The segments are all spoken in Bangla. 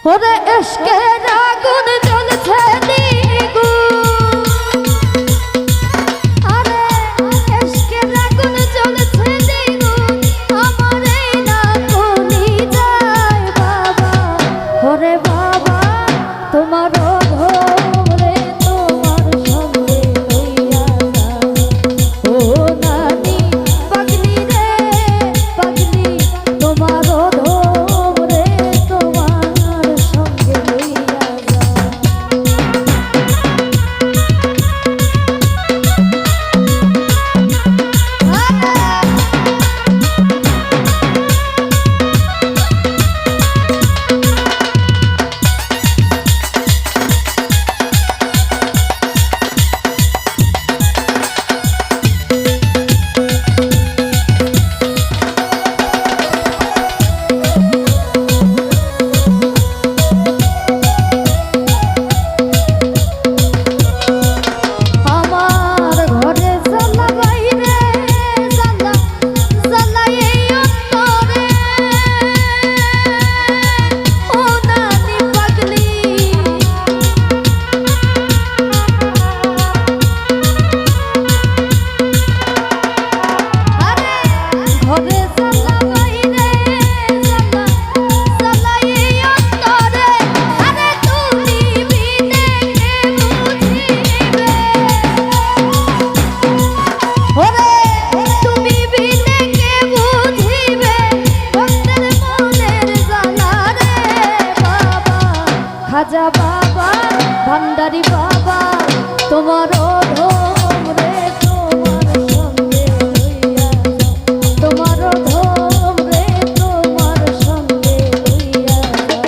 ওরে ইশকের আগুন জ্বলছে দ্বিগুণ, আরে ইশকের আগুন জ্বলছে দ্বিগুণ, আমার এই না কলি যায় বাবা। ওরে বাবা তোমার ধরে তোমার সঙ্গে লইয়া যাও, ও নানি পাগলি রে পাগলি তোমার ধরে তোমার সঙ্গে লইয়া যাও। আমার ঘরে জ্বালা বাইরে জ্বালা, জ্বালা এই অন্তরে, ও নানি পাগলি আরে ঘরে জ্বালা বাইরে জ্বালা, জ্বালা এই অন্তরে, আরে তুমি বিনে কে বুঝিবে, ওরে তুমি বিনে কে বুঝিবে ভক্তের মনের জ্বালা রে বাবা। খাজা বাবা ভান্ডারি বাবা তোমার ধম রে তোমার সঙ্গে লইয়া যাও, তোমার ধম রে তোমার সঙ্গে লইয়া যাও।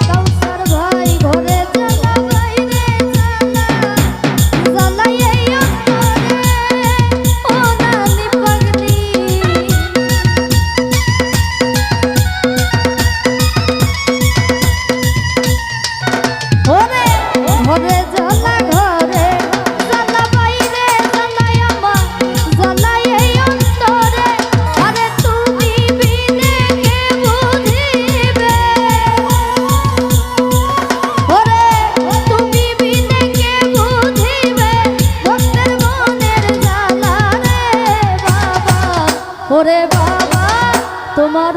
কাউসার ভাই ঘরে জ্বালা বাইরে জ্বালা জ্বালাই এই অন্তরে ও নানি পাগলি ওরে ঘরে জ্বালা ঘরে জ্বালা বাইরে জ্বালাই আমা জ্বালাই এই অন্তরে আরে তুমি বিনে কে বুঝিবে ওরে তুমি বিনে কে বুঝিবে ভক্তের মনের জ্বালা রে বাবা ওরে বাবা তোমার